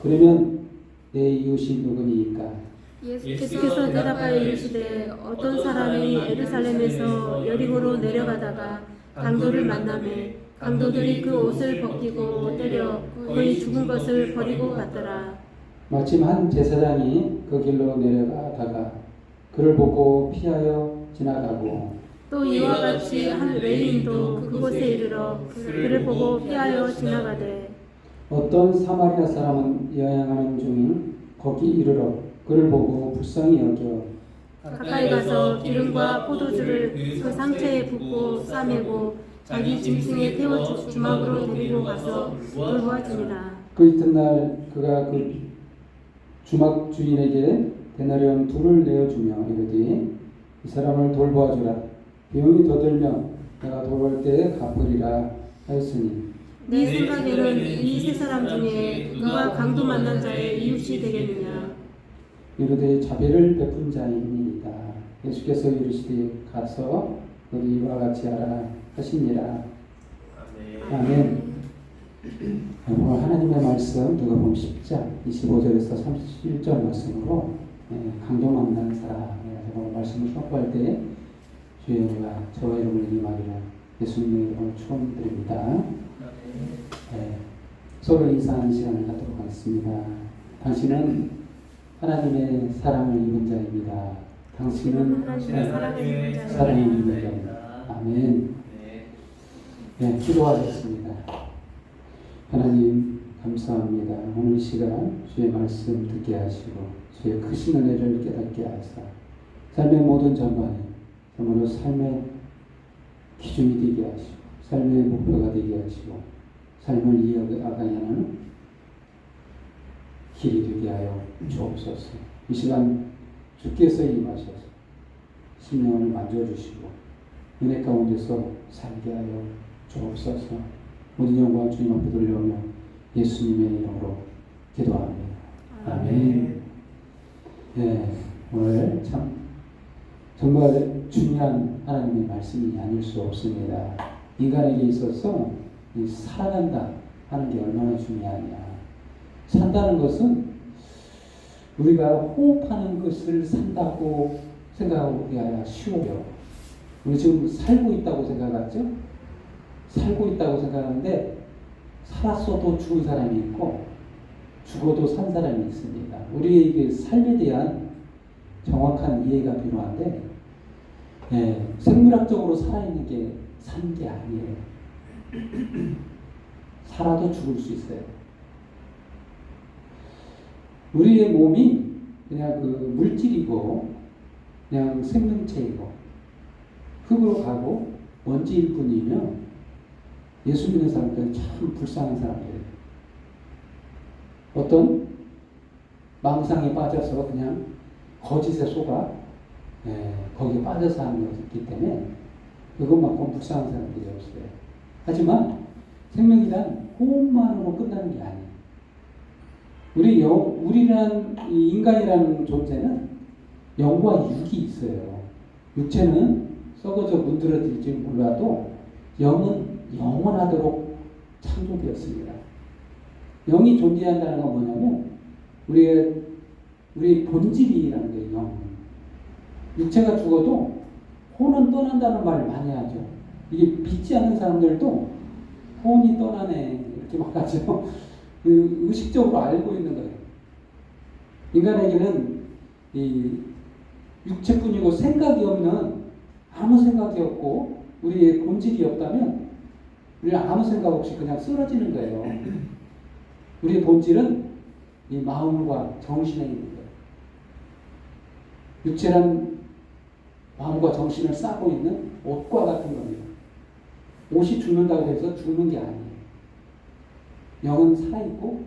그러면 내 이웃이 누구니까? 예수께서 대답하여 이르시되 어떤 사람이 예루살렘에서 여리고로 내려가다가 강도를 만나매 강도들이 그 옷을 벗기고 때려 거의 죽은 것을 버리고 갔더라. 마침 한 제사장이 그 길로 내려가다가 그를 보고 피하여 지나가고 또 이와 같이 한 외인도 그곳에 이르러 그를 보고 피하여 지나가되 어떤 사마리아 사람은 여행하는 중인 거기 이르러 그를 보고 불쌍히 여겨 가까이 가서 기름과 포도주를 그 상처에 붓고 싸매고 자기 짐승에 태워 주막으로 데리고 가서 돌보아주니라. 그 이튿날 그가 그 주막 주인에게 데나리온 둘을 내어주며 이르되 이 사람을 돌보아주라. 비용이 더 들면 내가 돌볼 때에 갚으리라 하였으니 네 생각에는 이 세 사람 중에 누가 강도 만난 자의 이웃이 되겠느냐. 이르되 자비를 베푼 자이니이다. 예수께서 이르시되 가서 너희 이와 같이 하라 하시니라. 아멘. 오늘 하나님의 말씀 누가복음 10장 25절에서 31절 말씀으로 강도 만난 사람이라고 말씀을 선포할 때 주의 은혜가 저와 여러분에게 임하기를 예수님의 이름으로 축원드립니다. 서로 인사하는 시간을 갖도록 하겠습니다. 당신은 하나님의 사랑을 입은 자입니다. 당신은 사랑을 입은 자입니다. 아멘. 네, 기도하겠습니다. 하나님 감사합니다. 오늘 시간 주의 말씀 듣게 하시고 주의 크신 은혜를 깨닫게 하사 삶의 모든 전반에 정말로 삶의 기준이 되게 하시고 삶의 목표가 되게 하시고 삶을 이어가야하는 길이 되게 하여 주옵소서. 이 시간 주께서 임하셔서 심령을 만져주시고 은혜 가운데서 살게 하여 주옵소서. 모든 영광 주님 앞에 돌려오며 예수님의 이름으로 기도합니다. 아멘. 네, 오늘 참 정말 중요한 하나님의 말씀이 아닐 수 없습니다. 인간에게 있어서 이 살아간다 하는 게 얼마나 중요하냐. 산다는 것은 우리가 호흡하는 것을 산다고 생각하기가 쉬워요. 우리 지금 살고 있다고 생각하죠? 살고 있다고 생각하는데 살았어도 죽은 사람이 있고 죽어도 산 사람이 있습니다. 우리에게 삶에 대한 정확한 이해가 필요한데 생물학적으로 살아있는 게 산 게 아니에요. 살아도 죽을 수 있어요. 우리의 몸이 그냥 그 물질이고 그냥 생명체이고 흙으로 가고 먼지일 뿐이며 예수 믿는 사람들은 참 불쌍한 사람들이에요. 어떤 망상에 빠져서 그냥 거짓에 속아 거기에 빠져서 하는 것이기 때문에 그것만큼 불쌍한 사람들이 없어요. 하지만 생명이란 호흡만으로 끝나는 게 아니에요. 우리란 인간이라는 존재는 영과 육이 있어요. 육체는 썩어져 문드러질지 몰라도 영은 영원하도록 창조되었습니다. 영이 존재한다는 건 뭐냐면 우리의 본질이라는 거예요. 영. 육체가 죽어도 혼은 떠난다는 말을 많이 하죠. 이게 믿지 않는 사람들도 혼이 떠나네 이렇게 말하죠. 의식적으로 알고 있는 거예요. 인간에게는 이 육체뿐이고 생각이 없는 아무 생각이 없고 우리의 본질이 없다면 우리는 아무 생각 없이 그냥 쓰러지는 거예요. 우리의 본질은 이 마음과 정신에 있는 거예요. 육체란 마음과 정신을 싸고 있는 옷과 같은 겁니다. 옷이 죽는다고 해서 죽는 게 아니에요. 영은 살아있고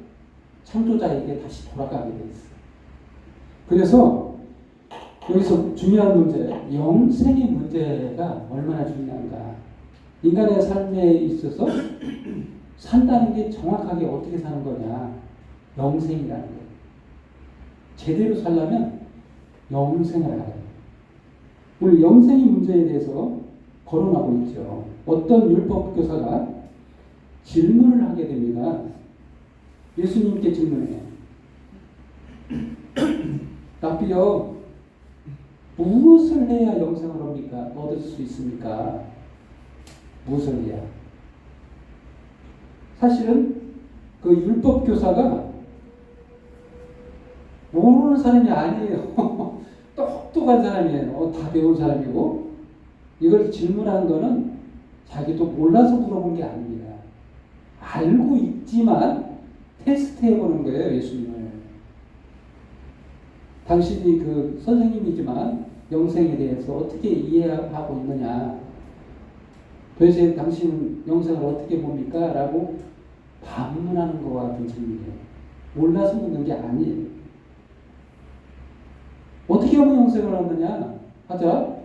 창조자에게 다시 돌아가게 돼 있어요. 그래서 여기서 중요한 문제, 영생의 문제가 얼마나 중요한가. 인간의 삶에 있어서 산다는 게 정확하게 어떻게 사는 거냐. 영생이라는 거예요. 제대로 살려면 영생을 알아요. 오늘 영생의 문제에 대해서 거론하고 있죠. 어떤 율법 교사가 질문을 하게 됩니다. 예수님께 질문해요. 랍비여, 무엇을 해야 영생을 얻을 수 있습니까? 무엇을 해야? 사실은 그 율법 교사가 모르는 사람이 아니에요. 똑똑한 사람이에요. 다 배운 사람이고, 이걸 질문한 거는 자기도 몰라서 물어본 게 아닙니다. 알고 있지만 테스트해 보는 거예요, 예수님을. 당신이 그 선생님이지만 영생에 대해서 어떻게 이해하고 있느냐, 도대체 당신은 영생을 어떻게 봅니까? 라고 반문하는 것과 같은 질문이에요. 몰라서 묻는 게 아니에요. 어떻게 하면 영생을 얻느냐 하자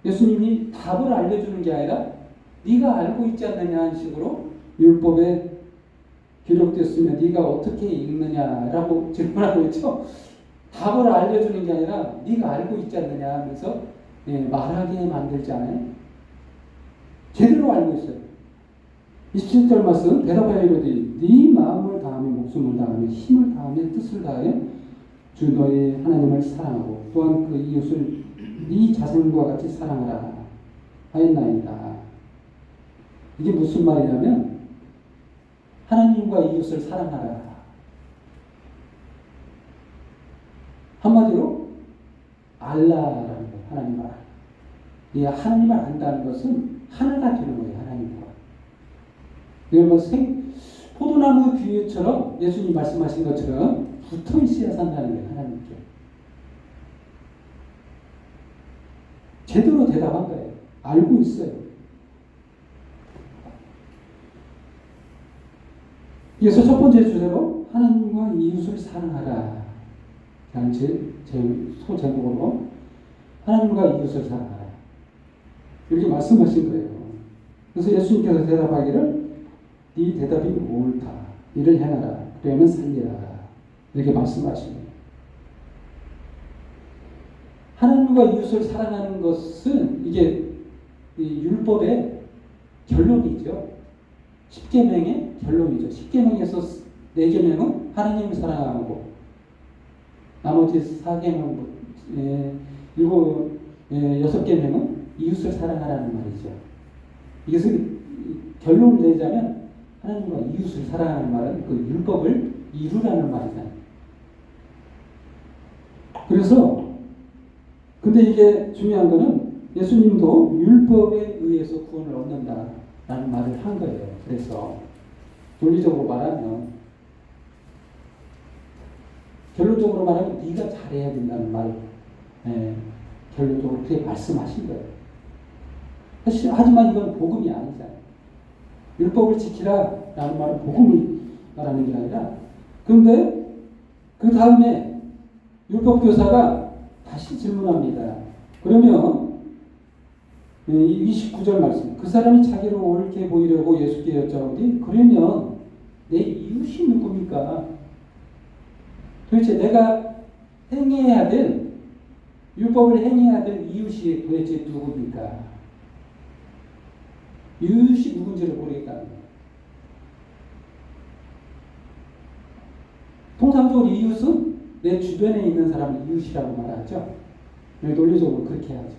예수님이 답을 알려주는 게 아니라 네가 알고 있지 않느냐 식으로 율법에 기록됐으면 네가 어떻게 읽느냐라고 질문하고 있죠. 답을 알려주는 게 아니라 네가 알고 있지 않느냐 하면서 말하게 만들잖아요. 제대로 알고 있어요. 27절 말씀 대답하여 이르되 네 마음을 다하며 목숨을 다하며 힘을 다하며 뜻을 다하여 주 너의 하나님을 사랑하고 또한 그 이웃을 네 자신과 같이 사랑하라 하였나이다. 이게 무슨 말이냐면 하나님과 이웃을 사랑하라. 한마디로 알라라는 거예요. 하나님을 알아. 이 하나님을 안다는 것은 하나가 되는 거예요. 하나님과. 여러분 포도나무 비유처럼 예수님 말씀하신 것처럼 붙어 있어야 산다는 거예요. 하나님께. 제대로 대답한 거예요. 알고 있어요. 그래서 첫 번째 주제로 하나님과 이웃을 사랑하라. 그냥 소제목으로 하나님과 이웃을 사랑하라. 이렇게 말씀하신 거예요. 그래서 예수님께서 대답하기를 네 대답이 옳다. 이를 행하라. 그러면 살리라. 이렇게 말씀하신 거예요. 하나님과 이웃을 사랑하는 것은 이게 이 율법의 결론이죠. 10계명의 결론이죠. 10계명에서 4계명은 하나님을 사랑하고 나머지 4계명, 6계명은 이웃을 사랑하라는 말이죠. 이것을 결론을 내자면 하나님과 이웃을 사랑하는 말은 그 율법을 이루라는 말이잖아요. 그래서 근데 이게 중요한 거는 예수님도 율법에 의해서 구원을 얻는다라는 말을 한 거예요. 그래서 논리적으로 말하면 결론적으로 말하면 네가 잘해야 된다는 말을 결론적으로 그렇게 말씀하신 거예요. 하지만 이건 복음이 아니잖아요. 율법을 지키라라는 말은 복음을 말하는 게 아니라 그런데 그 다음에 율법 교사가 다시 질문합니다. 그러면 29절 말씀 그 사람이 자기를 옳게 보이려고 예수께 여짜오니 그러면 내 이웃이 누굽니까? 도대체 내가 행해야 될 율법을 행해야 될 이웃이 도대체 누굽니까? 이웃이 누군지를 모르겠다는 거예요. 통상적으로 이웃은 내 주변에 있는 사람을 이웃이라고 말하죠. 논리적으로 그렇게 하죠.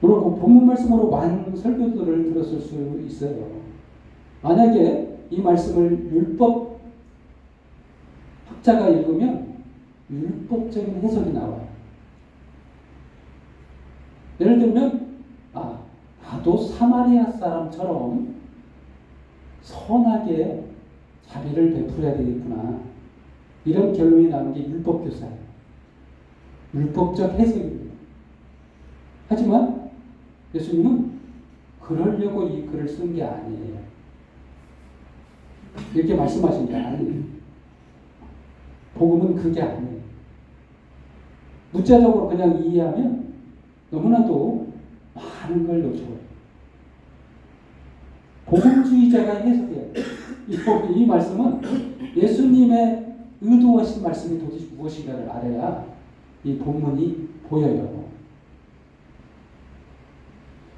물론 그 본문 말씀으로 많은 설교들을 들었을 수 있어요. 만약에 이 말씀을 율법 학자가 읽으면 율법적인 해석이 나와요. 예를 들면 나도 사마리아 사람처럼 선하게 자비를 베풀어야 되겠구나. 이런 결론이 나는 게 율법 교사예요. 율법적 해석입니다. 하지만 예수님은 그러려고 이 글을 쓴 게 아니에요. 이렇게 말씀하신 게 아니에요. 복음은 그게 아니에요. 문자적으로 그냥 이해하면 너무나도 많은 걸 놓쳐요. 복음주의자가 해석해요. 이 말씀은 예수님의 의도하신 말씀이 도대체 무엇인가를 알아야 이 본문이 보여요.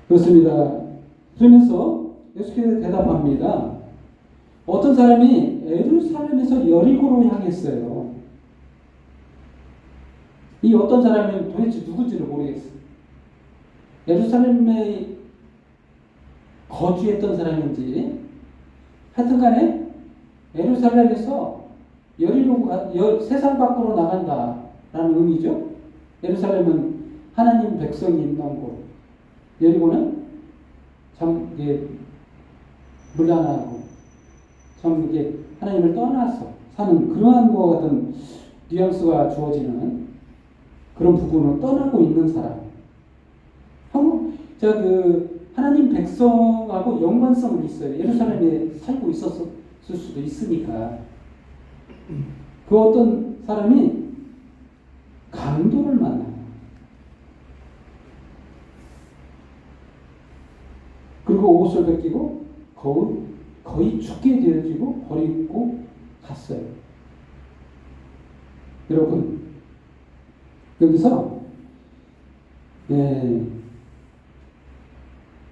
그렇습니다. 그러면서 예수께서 대답합니다. 어떤 사람이 예루살렘에서 여리고로 향했어요. 이 어떤 사람이 도대체 누군지를 모르겠어요. 예루살렘에 거주했던 사람인지 하여튼 간에 예루살렘에서 세상 밖으로 나간다라는 의미죠. 예루살렘은 하나님 백성이 있는 곳, 여리고는 참 이게 물란하고 참 이게 하나님을 떠나서 사는 그러한 것과 같은 뉘앙스가 주어지는 그런 부분을 떠나고 있는 사람. 제가 하나님 백성하고 연관성은 있어요. 예루살렘에 살고 있었을 수도 있으니까. 그 어떤 사람이 강도를 만나요. 그리고 옷을 벗기고 거의 죽게 되어지고 버리고 갔어요. 여러분, 여기서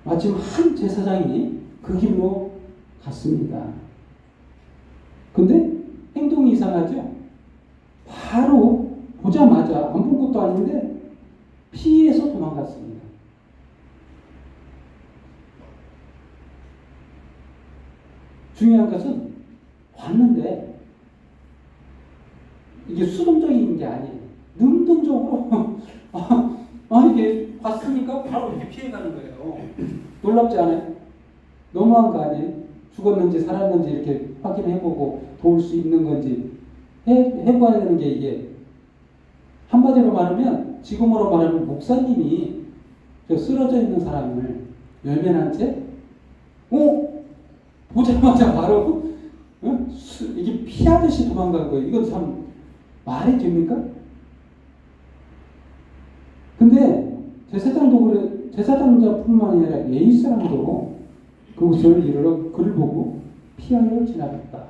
마침 한 제사장이 그 길로 갔습니다. 근데 행동이 이상하죠? 바로 보자마자 안 본 것도 아닌데 피해서 도망갔습니다. 중요한 것은 봤는데 이게 수동적인 게 아니에요. 능동적으로 이게 봤으니까 바로 이렇게 피해가는 거예요. 놀랍지 않아요? 너무한 거 아니에요? 죽었는지 살았는지 이렇게 확인해보고 도울 수 있는 건지 해봐야 되는 게 이게 한마디로 말하면 지금으로 말하면 목사님이 저 쓰러져 있는 사람을 외면한 채 보자마자 바로 이게 피하듯이 도망간 거예요. 이건 참 말이 됩니까? 근데 제사장도 그래, 제사장자뿐만 아니라 예의 사람도 그것을 이르러 그를 보고 피하여 지나갔다.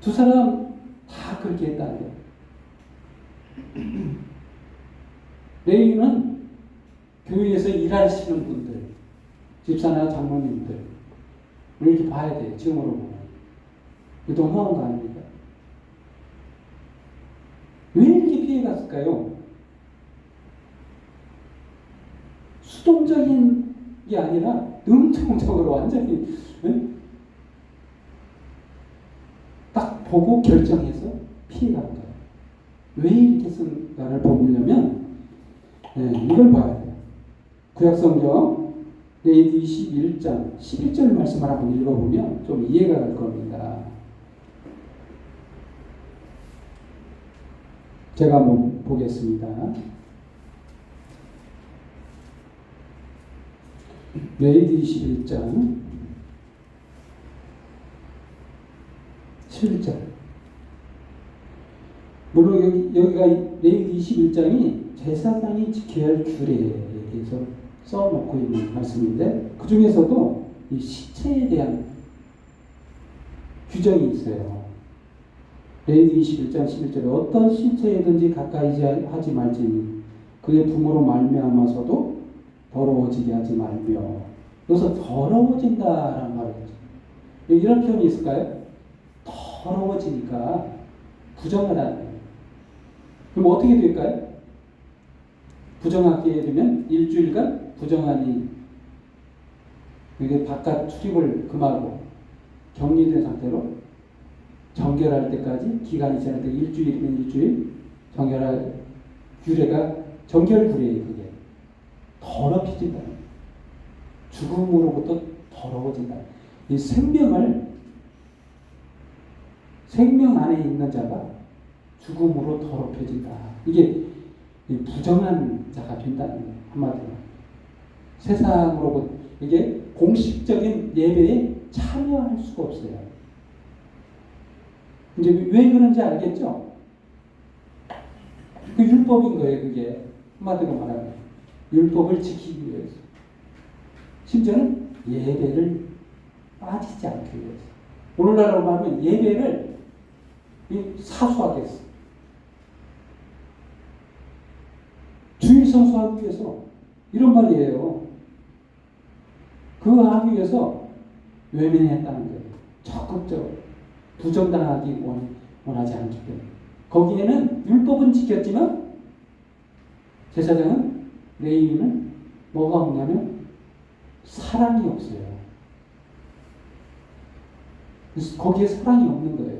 두 사람 다 그렇게 했다는 거예요. 레위인은 교회에서 일하시는 분들, 집사나 장로님들 이렇게 봐야 돼요. 지금으로 보면. 너무한 거 아닙니까? 왜 이렇게 피해갔을까요? 수동적인 게 아니라 능동적으로 완전히 딱 보고 결정해서 피해간 거예요. 왜 이렇게 쓴가를 보려면 이걸 봐야 돼요. 구약성경 레위기 21장 11절 말씀을 한번 읽어보면 좀 이해가 갈 겁니다. 제가 한번 보겠습니다. 레위기 21장 11절. 물론 여기가 레위기 21장이 제사장이 지켜야 할 규례에 대해서 써놓고 있는 말씀인데 그 중에서도 이 시체에 대한 규정이 있어요. 레위기 21장 11절에 어떤 시체에든지 가까이 하지 말지니 그의 부모로 말미암아서도 더러워지게 하지 말며. 여기서 더러워진다라는 말을 했죠. 이런 표현이 있을까요? 더러워지니까 부정하다는 거예요. 그럼 어떻게 될까요? 부정하게 되면 일주일간 부정하니 이게 바깥 출입을 금하고 격리된 상태로 정결할 때까지 기간이 지날 때 일주일이면 일주일 정결할 규례가 정결 규례예요. 그게 더럽혀진다. 죽음으로부터 더러워진다. 이 생명 안에 있는 자가 죽음으로 더럽혀진다. 이게 부정한 자가 된다는 거예요. 한마디로 세상으로부터 이게 공식적인 예배에 참여할 수가 없어요. 이제 왜 그런지 알겠죠? 그 율법인 거예요. 그게 한마디로 말하면 율법을 지키기 위해서, 심지어는 예배를 빠지지 않기 위해서. 오늘날로 말하면 예배를 사수하게 했어. 주일 성수하기 위해서 이런 말이에요. 그거 하기 위해서 외면했다는 거예요. 적극적으로 부정당하기 원하지 않기 때문에. 거기에는 율법은 지켰지만 제사장은 레위인은 뭐가 없냐면 사랑이 없어요. 거기에 사랑이 없는 거예요.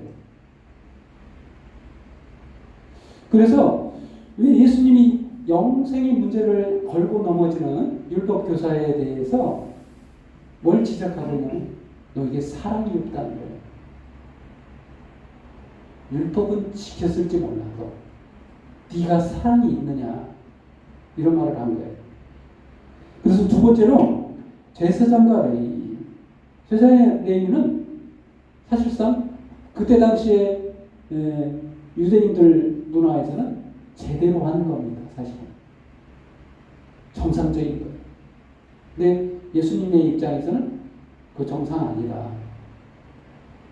그래서 왜 예수님이 영생의 문제를 걸고 넘어지는 율법 교사에 대해서 뭘 지적하느냐면 너에게 사랑이 없다는 거예요. 율법은 지켰을지 몰라도 네가 사랑이 있느냐 이런 말을 한 거예요. 그래서 두 번째로 제사장과 레위. 제사장의 레위는 사실상 그때 당시에 유대인들 문화에서는 제대로 하는 겁니다. 사실은 정상적인 거예요. 근데 예수님의 입장에서는 그 정상 아니다.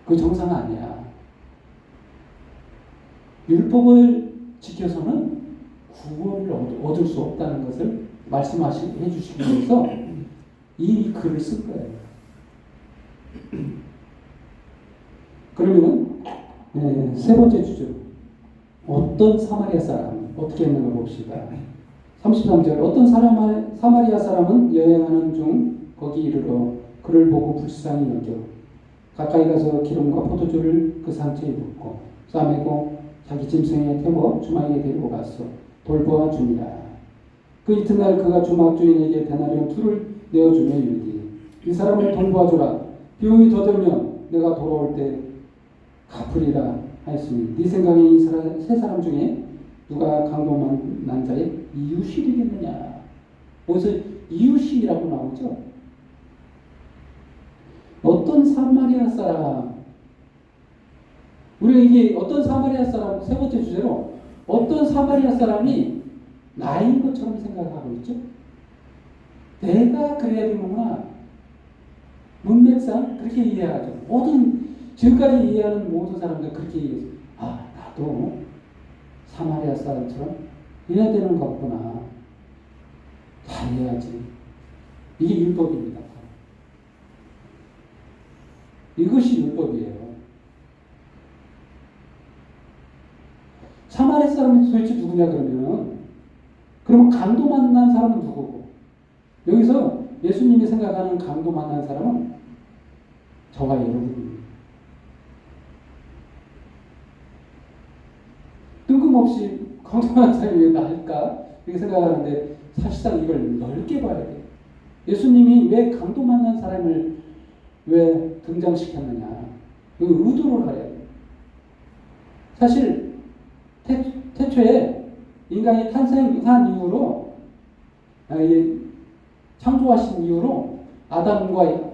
그 정상 아니야. 율법을 지켜서는 구원을 얻을 수 없다는 것을 말씀해 주시기 위해서 이 글을 쓴 거예요. 그러면 세 번째 주제, 어떤 사마리아 사람 어떻게 했는가 봅시다. 33절, 어떤 사마리아 사람은 여행하는 중 거기 이르러 그를 보고 불쌍히 여겨 가까이 가서 기름과 포도주를 그 상처에 붓고 싸매고 자기 짐승에 태워 주마이에 데리고 갔어 돌보아 주니라. 그 이튿날 그가 주막 주인에게 데나리온 2를 내어주며 이르되 이 사람을 돌보아 주라. 비용이 더 들면 내가 돌아올 때 갚으리라 하였으니 네 생각에 이 세 사람 중에 누가 강도 난 자의 이웃이겠느냐. 어디서 이웃이라고 나오죠? 어떤 사마리아 사람, 우리가 이게 어떤 사마리아 사람, 세 번째 주제로 어떤 사마리아 사람이 나인 것처럼 생각하고 있죠? 내가 그래야 되는구나. 문맥상 그렇게 이해하죠. 모든 지금까지 이해하는 모든 사람들 그렇게 이해해서 나도 사마리아 사람처럼 해야 되는 거구나. 잘해야지. 이게 율법입니다. 이것이 율법이에요. 사마리아 사람이 도대체 누구냐 그러면 강도 만난 사람은 누구고? 여기서 예수님이 생각하는 강도 만난 사람은 저와 여러분입니다. 뜬금없이 강도 만난 사람이 왜 나일까? 이렇게 생각하는데 사실상 이걸 넓게 봐야 돼요. 예수님이 왜 강도 만난 사람을 왜 등장시켰느냐? 그 의도를 알아야 돼요. 사실 태초에 인간이 탄생한 이후로 창조하신 이후로 아담과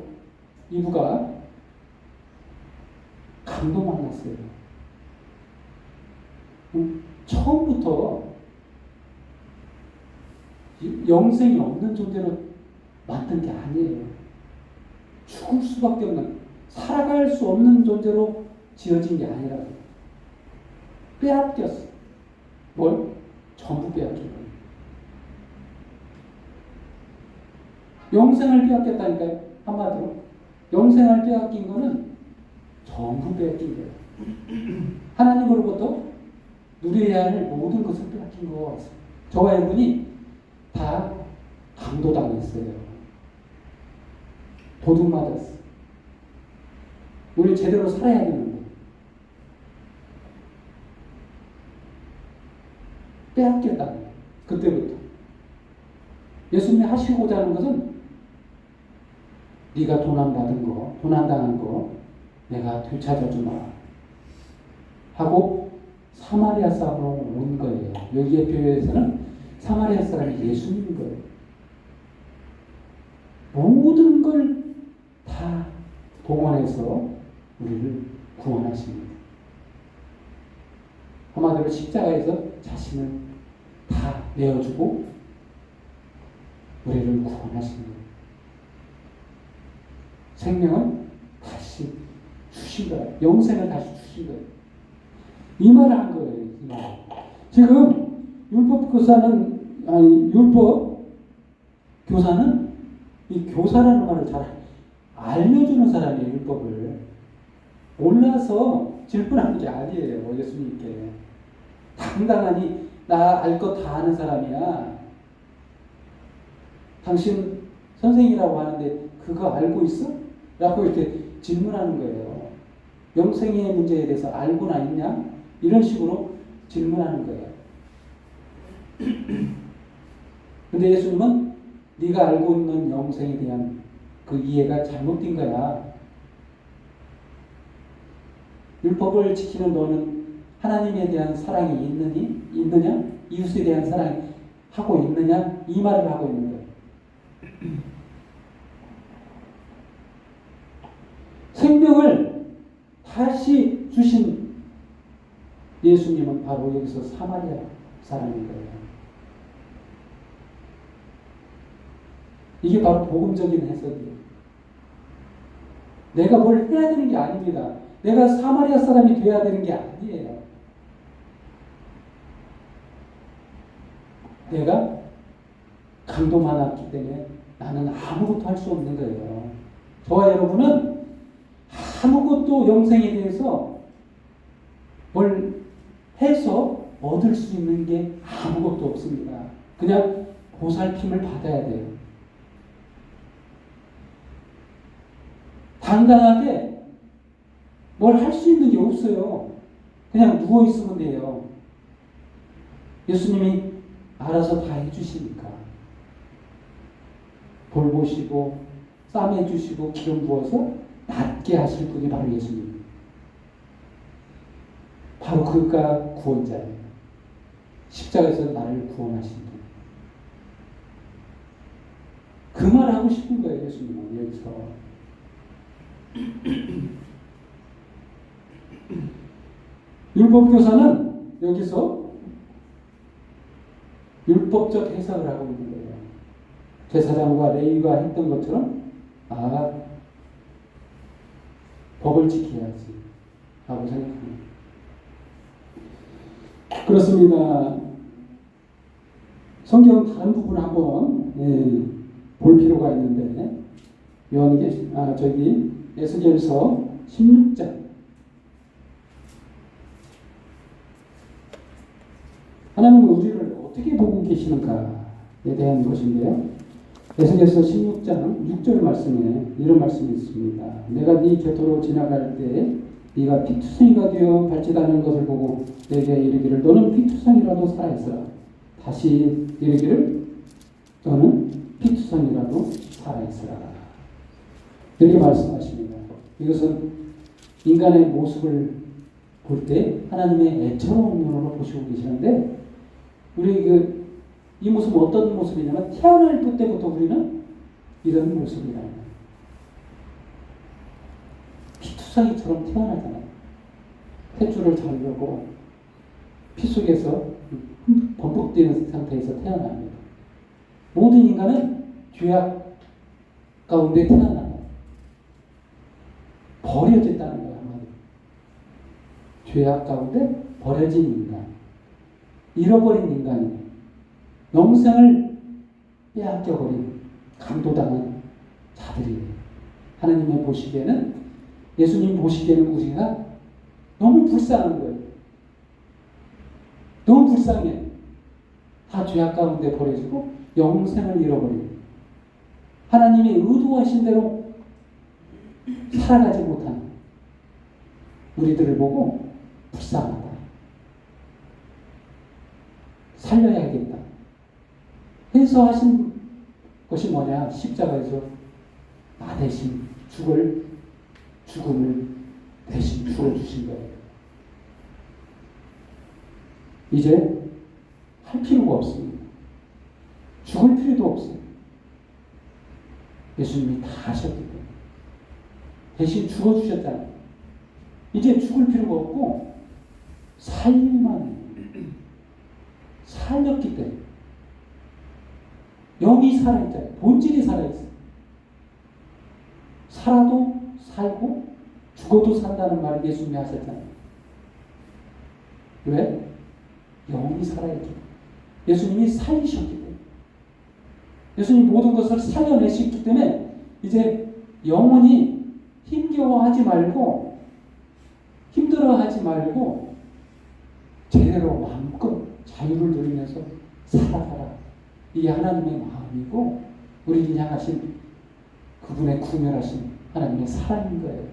이브가 강도 만났어요. 처음부터 영생이 없는 존재로 만든 게 아니에요. 죽을 수밖에 없는, 살아갈 수 없는 존재로 지어진 게 아니라 빼앗겼어. 뭘? 전부 빼앗긴 거예요. 영생을 빼앗겼다니까요. 한마디로 영생을 빼앗긴 거는 전부 빼앗긴 거예요. 하나님으로부터 누려야 할 모든 것을 빼앗긴 거. 저와 여러분이 다 강도당했어요. 도둑 맞았어. 우리 제대로 살아야 되는 거예요. 빼앗겼다. 그때부터. 예수님이 하시고자 하는 것은 네가 도난받은 거, 도난당한 거 내가 되찾아주마 하고 사마리아 사람으로 온 거예요. 여기에 교회에서는 사마리아 사람이 예수님인 거예요. 모든 걸 다 동원해서 우리를 구원하십니다. 한마디로 십자가에서 자신을 다 내어주고 우리를 구원하십니다. 생명을 다시 주신 거예요. 영생을 다시 주신 거예요. 이 말을 한 거예요. 이 말. 지금 율법 교사는 이 교사라는 말을 잘 알려주는 사람이에요. 율법을 몰라서 질문하는 게 아니에요. 예수님께 당당하니 나 알 것 다 아는 사람이야. 당신 선생이라고 하는데 그거 알고 있어? 라고 이렇게 질문하는 거예요. 영생의 문제에 대해서 알고나 있냐? 이런 식으로 질문하는 거예요. 근데 예수님은 네가 알고 있는 영생에 대한 그 이해가 잘못된 거야. 율법을 지키는 너는 하나님에 대한 사랑이 있느냐? 이웃에 대한 사랑이 하고 있느냐? 이 말을 하고 있는 거예요. 생명을 다시 주신 예수님은 바로 여기서 사마리아 사람인 거예요. 이게 바로 복음적인 해석이에요. 내가 뭘 해야 되는 게 아닙니다. 내가 사마리아 사람이 돼야 되는 게 아니에요. 내가 강도 많았기 때문에 나는 아무것도 할 수 없는 거예요. 저와 여러분은 아무것도 영생에 대해서 뭘 해서 얻을 수 있는 게 아무것도 없습니다. 그냥 보살핌을 받아야 돼요. 단단하게 뭘 할 수 있는 게 없어요. 그냥 누워 있으면 돼요. 예수님이 알아서 다 해주시니까. 돌보시고 싸매주시고 기름 부어서 낫게 하실 분이 바로 예수님. 바로 그가 구원자예요. 십자가에서 나를 구원하신 분. 그 말 하고 싶은 거예요, 예수님은 여기서. 율법교사는 여기서 율법적 해석을 하고 있는 거예요. 제사장과 레위가 했던 것처럼 법을 지켜야지 라고 생각합니다. 그렇습니다. 성경 다른 부분을 한번 볼 필요가 있는데 에스겔서 16장 하나님은 우리를 어떻게 보고 계시는가에 대한 것인데요. 에스겔서 16장 6절 말씀에 이런 말씀이 있습니다. 내가 네 곁으로 지나갈 때 네가 피투성이가 되어 발짓하는 것을 보고 내게 이르기를 너는 피투성이라도 살아있어라. 다시 이르기를 너는 피투성이라도 살아있어라. 이렇게 말씀하십니다. 이것은 인간의 모습을 볼 때 하나님의 애처로운 눈으로 보시고 계시는데 우리 이 모습은 어떤 모습이냐면 태어날 때부터 우리는 이런 모습이라는 거예요. 피투성이처럼 태어나잖아요. 탯줄을 자르고 피 속에서 번복되는 상태에서 태어납니다. 모든 인간은 죄악 가운데 태어납니다. 버려졌다는 거예요. 한마디로. 죄악 가운데 버려진 인간. 잃어버린 인간이에요. 영생을 빼앗겨버린 강도당한 자들이에요. 하나님의 보시기에는 예수님 보시기에는 우리가 너무 불쌍한 거예요. 너무 불쌍해. 다 죄악 가운데 버려지고 영생을 잃어버리고 하나님이 의도하신 대로 살아가지 못한 우리들을 보고 불쌍하다. 살려야겠다. 해서 하신 것이 뭐냐? 십자가에서 나 대신 죽음을 대신 죽어주신 거예요. 이제 할 필요가 없습니다. 죽을 필요도 없어요. 예수님이 다 하셨기 때문에. 대신 죽어주셨잖아요. 이제 죽을 필요가 없고 살기만 해요. 살렸기 때문에. 영이 살아있잖아요. 본질이 살아있어요. 살아도 살고 죽어도 산다는 말을 예수님이 하셨잖아요. 왜? 영이 살아있기 때문에. 예수님이 살리셨기 때문에. 예수님이 모든 것을 살려내셨기 때문에 이제 영혼이 힘겨워하지 말고 힘들어하지 말고 제대로 마음껏 자유를 누리면서 살아가라. 이게 하나님의 마음이고 우리를 향하신 그분의 구별하신 하나님의 사랑인 거예요.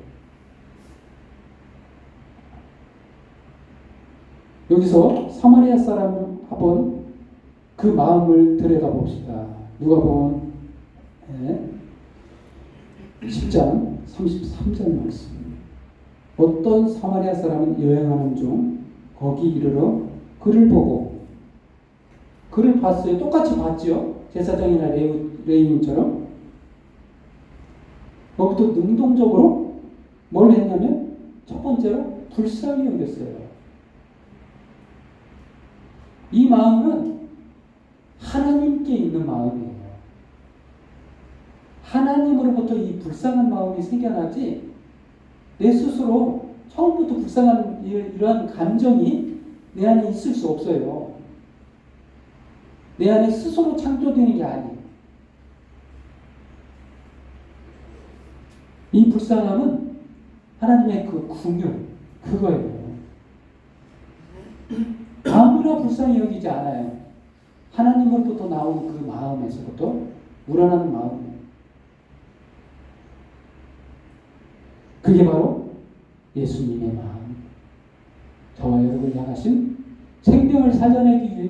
여기서 사마리아 사람 한번 그 마음을 들여다봅시다. 누가복음 10장 33절 말씀. 어떤 사마리아 사람은 여행하는 중 거기 이르러 그를 보고, 그를 봤어요. 똑같이 봤죠. 제사장이나 레위인처럼. 거기도 능동적으로 뭘 했냐면 첫 번째로 불쌍히 여겼어요. 이 마음은 하나님께 있는 마음이에요. 하나님으로부터 이 불쌍한 마음이 생겨나지 내 스스로 처음부터 불쌍한 이러한 감정이 내 안에 있을 수 없어요. 내 안에 스스로 창조되는 게 아니에요. 이 불쌍함은 하나님의 그 궁유, 그거예요. 아무나 불쌍히 여기지 않아요. 하나님으로부터 나온 그 마음에서부터 우러나는 마음이에요. 그게 바로 예수님의 마음. 저와 여러분을 향하신 생명을 살려내기 위해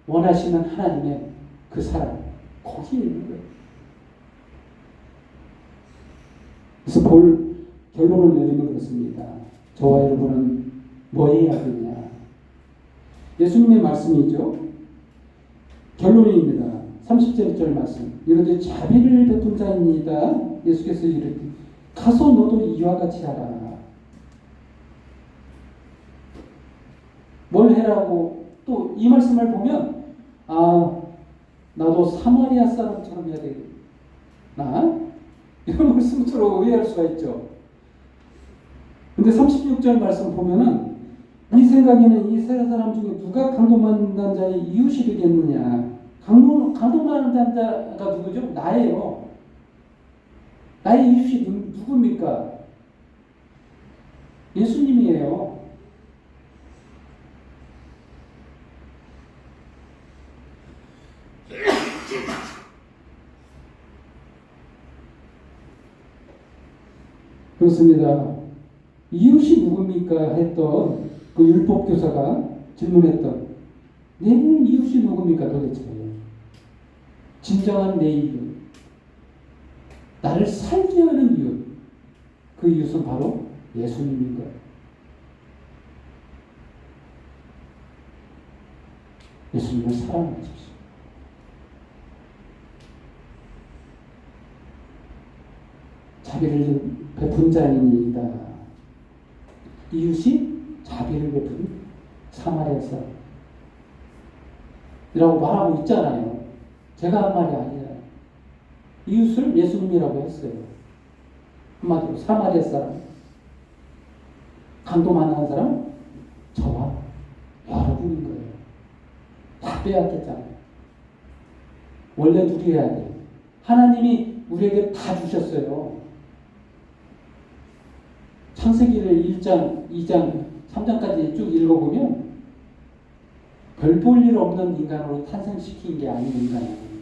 원하시는 하나님의 그 사랑, 거기에 있는 거예요. 그래서 결론을 내리면 그렇습니다. 저와 여러분은 뭐 해야 되냐? 예수님의 말씀이죠. 결론입니다. 30절 말씀. 이런데 자비를 베푼 자입니다. 예수께서 이르되 가서 너도 이와 같이 하라. 뭘 해라고 또 이 말씀을 보면 나도 사마리아 사람처럼 해야 되겠나? 이런 말씀으로 오해할 수가 있죠. 근데 36절 말씀 보면은 이 생각에는 이 세 사람 중에 누가 강도만한 자의 이웃이 되겠느냐? 강도만한 자가 누구죠? 나예요. 나의 이웃이 누굽니까? 예수님이에요. 그렇습니다. 이웃이 누굽니까? 했던 그 율법교사가 질문했던 내 이웃이 누굽니까 도대체? 진정한 내 이웃, 나를 살게 하는 이웃, 그 이웃은 바로 예수님인 거예요. 예수님을 사랑하십시오. 자비를 베푼 자이니이다. 이웃이 자비를 베푼 사마리아 사람 이라고 말하고 있잖아요. 제가 한 말이 아니에요. 이웃을 예수님이라고 했어요. 한마디로 사마리아 사람, 강도 만난 사람, 저와 여러분인 거예요. 다 빼앗겼잖아요. 원래 누려야 돼요. 하나님이 우리에게 다 주셨어요. 창세기를 1장, 2장, 3장까지 쭉 읽어보면 별 볼 일 없는 인간으로 탄생시킨 게 아닌 인간이에요.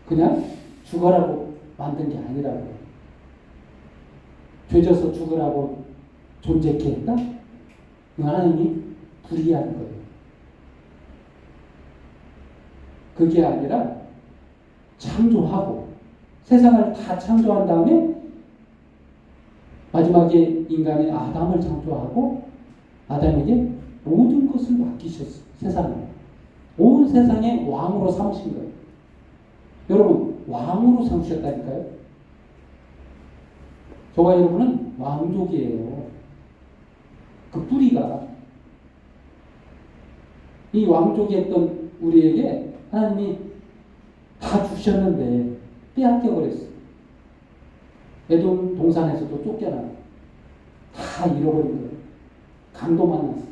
그냥 죽어라고 만든 게 아니라고요. 죄져서 죽으라고 존재케 했다? 하나님이 불의한 거예요. 그게 아니라 창조하고 세상을 다 창조한 다음에 마지막에 인간의 아담을 창조하고 아담에게 모든 것을 맡기셨어요. 세상을. 온 세상의 왕으로 삼으신 거예요. 여러분, 왕으로 삼으셨다니까요. 저와 여러분은 왕족이에요. 그 뿌리가. 이 왕족이 했던 우리에게 하나님이 다 주셨는데 빼앗겨 버렸어요. 에돔 동산에서도 쫓겨나고 다 잃어버린 거예요. 강도 만났어요.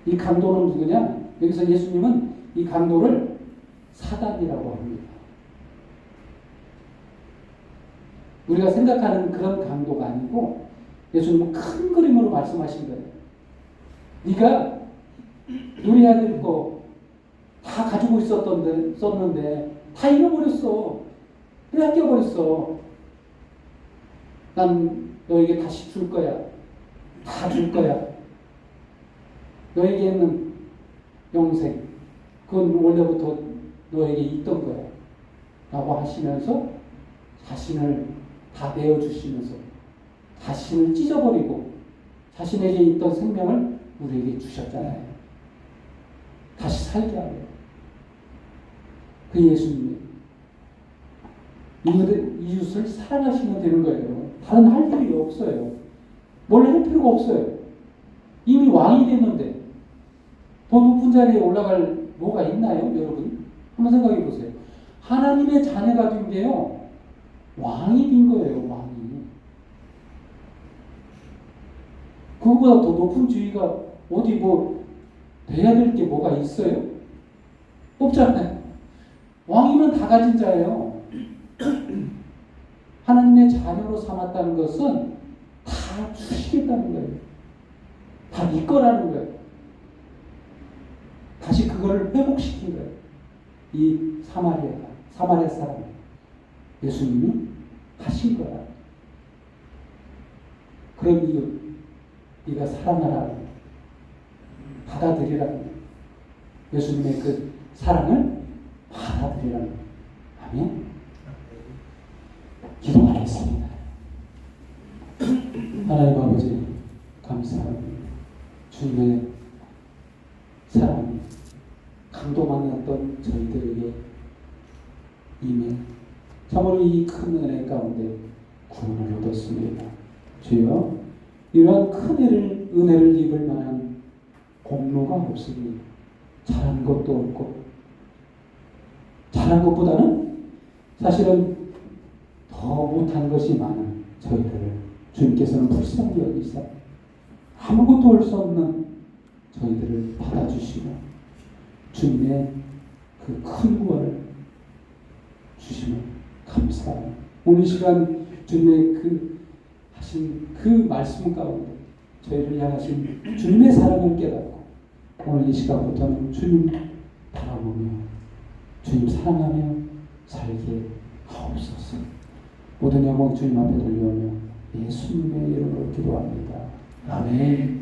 이 강도는 누구냐? 여기서 예수님은 이 강도를 사단이라고 합니다. 우리가 생각하는 그런 강도가 아니고 예수님은 큰 그림으로 말씀하신 거예요. 네가 누려야 될 거 다 다 가지고 썼는데 다 잃어버렸어. 빼앗겨버렸어. 난 너에게 다시 줄 거야. 다 줄 거야. 너에게는 영생. 그건 원래부터 너에게 있던 거야. 라고 하시면서 자신을 다 내어주시면서 자신을 찢어버리고 자신에게 있던 생명을 우리에게 주셨잖아요. 다시 살게 하려. 그 예수님이 이웃을 사랑하시면 되는 거예요. 다른 할 필요 없어요. 뭘 할 필요가 없어요. 이미 왕이 됐는데 더 높은 자리에 올라갈 뭐가 있나요, 여러분? 한번 생각해 보세요. 하나님의 자녀가 된 게요, 왕이 된 거예요, 왕이. 그거보다 더 높은 지위가 어디 뭐 돼야 될 게 뭐가 있어요? 없잖아요. 왕이면 다 가진 자예요. 하나님의 자녀로 삼았다는 것은 다 주시겠다는 거예요. 다 네 거라는 거예요. 다시 그거를 회복시킨 거예요. 이 사마리아 사람 예수님이 하신 거야. 그런 이유 네가 사랑하라, 받아들이라는 거예요. 예수님의 그 사랑을 받아들이라는 거예요. 아멘. 기도하겠습니다. 하나님 아버지 감사합니다. 주님의 사랑이 강도 만났던 저희들에게 임해 참으로 이 큰 은혜 가운데 구원을 얻었습니다. 주여, 이러한 큰 은혜를 입을 만한 공로가 없으니 잘한 것도 없고, 잘한 것보다는 사실은 더 못한 것이 많은 저희들을 주님께서는 불쌍히 여기사 아무것도 할 수 없는 저희들을 받아주시고 주님의 그 큰 구원을 주시면 감사합니다. 오늘 시간 주님의 그 하신 그 말씀 가운데 저희를 향하신 주님의 사랑을 깨닫고 오늘 이 시간부터는 주님 바라보며 주님 사랑하며 살게 하옵소서. 모든 영광 주님 앞에 돌려오며 예수님의 이름으로 기도합니다. 아멘.